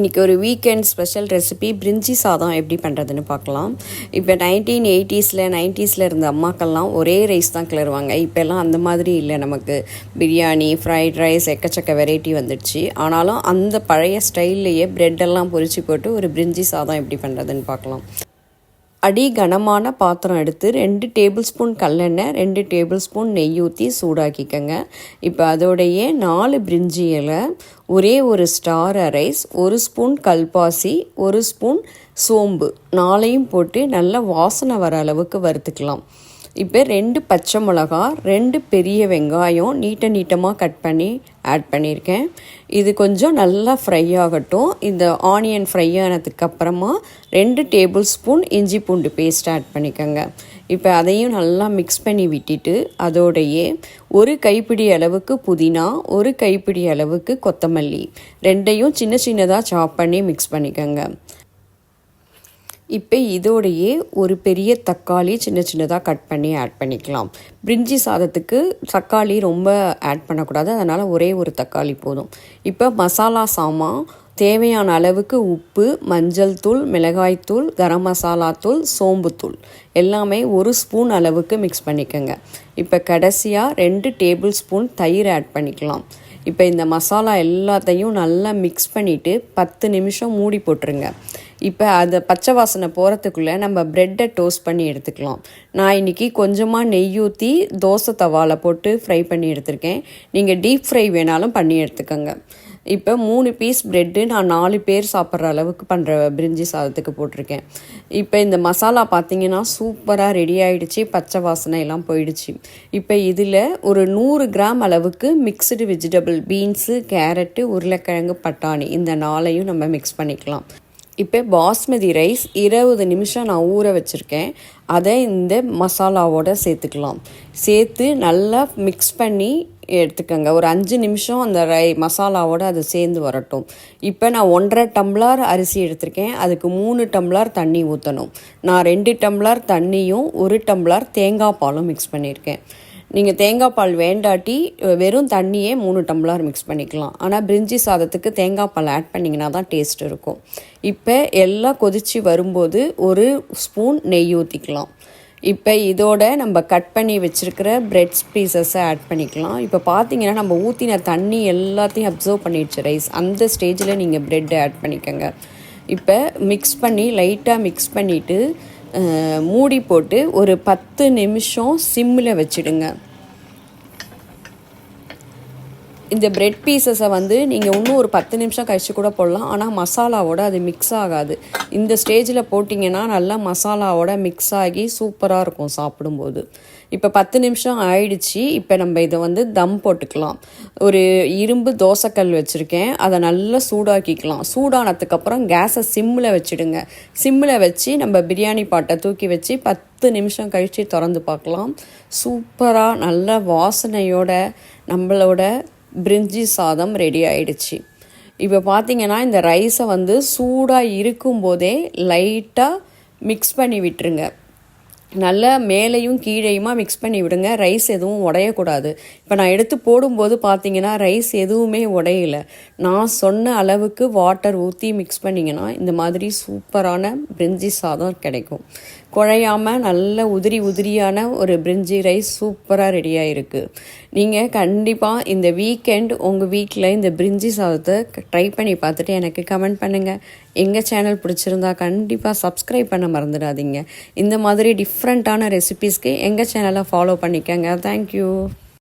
இன்றைக்கி ஒரு weekend special recipe பிரிஞ்சி சாதம் எப்படி பண்ணுறதுன்னு பார்க்கலாம். இப்போ 1980s 90s இருந்த அம்மாக்கள்லாம் ஒரே ரைஸ் தான் கிளறுவாங்க. இப்போல்லாம் அந்த மாதிரி இல்லை. நமக்கு பிரியாணி, ஃப்ரைட் ரைஸ், எக்கச்சக்க வெரைட்டி வந்துடுச்சு. ஆனாலும் அந்த பழைய ஸ்டைல்லையே ப்ரெட்டெல்லாம் பொரிச்சு போட்டு ஒரு பிரிஞ்சி சாதம் எப்படி பண்ணுறதுன்னு பார்க்கலாம். அடி கனமான பாத்திரம் எடுத்து 2 டேபிள் ஸ்பூன் கல்லெண்ணெய், 2 டேபிள் ஸ்பூன் நெய் ஊற்றி சூடாக்கிக்கங்க. இப்போ அதோடையே 4 பிரிஞ்சி இலை, ஒரே ஒரு ஸ்டார் ரைஸ், 1 ஸ்பூன் கல்பாசி, 1 ஸ்பூன் சோம்பு, 4ஐயும் போட்டு நல்லா வாசனை வர அளவுக்கு வறுத்துக்கலாம். இப்போ 2 பச்சை மிளகா, 2 பெரிய வெங்காயம் நீட்டமாக கட் பண்ணி ஆட் பண்ணியிருக்கேன். இது கொஞ்சம் நல்லா ஃப்ரை ஆகட்டும். இந்த ஆனியன் ஃப்ரை ஆனதுக்கு அப்புறமா 2 டேபிள் ஸ்பூன் இஞ்சி பூண்டு பேஸ்ட் ஆட் பண்ணிக்கோங்க. இப்போ அதையும் நல்லா மிக்ஸ் பண்ணி விட்டுட்டு அதோடையே 1 கைப்பிடி அளவுக்கு புதினா, 1 கைப்பிடி அளவுக்கு கொத்தமல்லி, 2ஐயும் சின்னதாக சாப் பண்ணி மிக்ஸ் பண்ணிக்கோங்க. இப்போ இதோடையே ஒரு பெரிய தக்காளி சின்னதாக கட் பண்ணி ஆட் பண்ணிக்கலாம். பிரிஞ்சி சாதத்துக்கு தக்காளி ரொம்ப ஆட் பண்ணக்கூடாது, அதனால் ஒரே ஒரு தக்காளி போதும். இப்போ மசாலா சாமான் தேவையான அளவுக்கு உப்பு, மஞ்சள் தூள், மிளகாய்த்தூள், கரம் மசாலா தூள், சோம்புத்தூள் எல்லாமே 1 ஸ்பூன் அளவுக்கு மிக்ஸ் பண்ணிக்கோங்க. இப்போ கடைசியாக 2 டேபிள் ஸ்பூன் தயிர் ஆட் பண்ணிக்கலாம். இப்போ இந்த மசாலா எல்லாத்தையும் நல்லா மிக்ஸ் பண்ணிவிட்டு 10 நிமிஷம் மூடி போட்டுருங்க. இப்போ அதை பச்சை வாசனை போகிறதுக்குள்ளே நம்ம ப்ரெட்டை டோஸ்ட் பண்ணி எடுத்துக்கலாம். நான் இன்றைக்கி கொஞ்சமாக நெய் ஊற்றி தோசை தவாவில் போட்டு ஃப்ரை பண்ணி எடுத்திருக்கேன். நீங்கள் டீப் ஃப்ரை வேணாலும் பண்ணி எடுத்துக்கோங்க. இப்போ 3 பீஸ் ப்ரெட்டு நான் 4 பேர் சாப்பிட்ற அளவுக்கு பண்ணுற பிரிஞ்சி சாதத்துக்கு போட்டிருக்கேன். இப்போ இந்த மசாலா பார்த்திங்கன்னா சூப்பராக ரெடி ஆகிடுச்சு. பச்சை வாசனை எல்லாம் போயிடுச்சு. இப்போ இதில் ஒரு 100 கிராம் அளவுக்கு மிக்ஸ்டு வெஜிடபிள், பீன்ஸு, கேரட்டு, உருளைக்கிழங்கு, பட்டாணி இந்த 4ஐயும் நம்ம மிக்ஸ் பண்ணிக்கலாம். இப்போ பாஸ்மதி ரைஸ் 20 நிமிஷம் நான் ஊற வச்சுருக்கேன். அதை இந்த மசாலாவோடு சேர்த்துக்கலாம். சேர்த்து நல்லா மிக்ஸ் பண்ணி எடுத்துக்கோங்க. ஒரு 5 நிமிஷம் அந்த மசாலாவோடு அது சேர்ந்து வரட்டும். இப்போ நான் 1.5 டம்ளர் அரிசி எடுத்திருக்கேன். அதுக்கு 3 டம்ளர் தண்ணி ஊற்றணும். நான் 2 டம்ளர் தண்ணியும் 1 டம்ளர் தேங்காய் பாலும் மிக்ஸ் பண்ணியிருக்கேன். நீங்கள் தேங்காய் பால் வேண்டாட்டி வெறும் தண்ணியே 3 டம்ளர் மிக்ஸ் பண்ணிக்கலாம். ஆனால் பிரிஞ்சி சாதத்துக்கு தேங்காய் பால் ஆட் பண்ணிங்கன்னா தான் டேஸ்ட் இருக்கும். இப்போ எல்லாம் கொதித்து வரும்போது 1 ஸ்பூன் நெய் ஊற்றிக்கலாம். இப்போ இதோட நம்ம கட் பண்ணி வச்சுருக்கிற பிரெட்ஸ் பீசஸை ஆட் பண்ணிக்கலாம். இப்போ பார்த்தீங்கன்னா நம்ம ஊற்றின தண்ணி எல்லாத்தையும் அப்சர்வ் பண்ணிடுச்சு ரைஸ். அந்த ஸ்டேஜில் நீங்கள் ப்ரெட்டை ஆட் பண்ணிக்கோங்க. இப்போ மிக்ஸ் பண்ணி லைட்டாக மிக்ஸ் பண்ணிவிட்டு மூடி போட்டு ஒரு 10 நிமிஷம் சிம்மில் வச்சுடுங்க. இந்த பிரெட் பீசஸை நீங்கள் இன்னும் ஒரு 10 நிமிஷம் கழிச்சு கூட போடலாம். ஆனால் மசாலாவோட அது மிக்ஸ் ஆகாது. இந்த ஸ்டேஜில் போட்டிங்கன்னா நல்லா மசாலாவோட மிக்ஸ் ஆகி சூப்பராக இருக்கும் சாப்பிடும்போது. இப்போ 10 நிமிஷம் ஆயிடுச்சு. இப்போ நம்ம இதை தம் போட்டுக்கலாம். ஒரு இரும்பு தோசைக்கல் வச்சுருக்கேன். அதை நல்லா சூடாக்கிக்கலாம். சூடானதுக்கப்புறம் கேஸை சிம்மில் வச்சுடுங்க. சிம்மில் வச்சு நம்ம பிரியாணி பாட்டை தூக்கி வச்சு 10 நிமிஷம் கழித்து திறந்து பார்க்கலாம். சூப்பராக நல்ல வாசனையோட நம்மளோட பிரிஞ்சி சாதம் ரெடி ஆயிடுச்சு. இப்போ பார்த்தீங்கன்னா இந்த ரைஸை சூடாக இருக்கும்போதே லைட்டாக மிக்ஸ் பண்ணி விட்டுருங்க. நல்லா மேலேயும் கீழேயுமா மிக்ஸ் பண்ணி விடுங்க. ரைஸ் எதுவும் உடையக்கூடாது. இப்போ நான் எடுத்து போடும்போது பார்த்தீங்கன்னா ரைஸ் எதுவுமே உடையலை. நான் சொன்ன அளவுக்கு வாட்டர் ஊற்றி மிக்ஸ் பண்ணிங்கன்னா இந்த மாதிரி சூப்பரான பிரிஞ்சி சாதம் கிடைக்கும். குழையாமல் நல்ல உதிரியான ஒரு பிரிஞ்சி ரைஸ் சூப்பராக ரெடியாக இருக்குது. நீங்கள் கண்டிப்பாக இந்த வீக்கெண்ட் உங்கள் வீட்டில் இந்த பிரிஞ்சி சாதத்தை ட்ரை பண்ணி பார்த்துட்டு எனக்கு கமெண்ட் பண்ணுங்கள். எங்கள் சேனல் பிடிச்சிருந்தா கண்டிப்பாக சப்ஸ்கிரைப் பண்ண மறந்துடாதீங்க. இந்த மாதிரி டிஃப்ரெண்ட்டான ரெசிபீஸ்க்கு எங்கள் சேனலை ஃபாலோ பண்ணிக்கோங்க. தேங்க்யூ.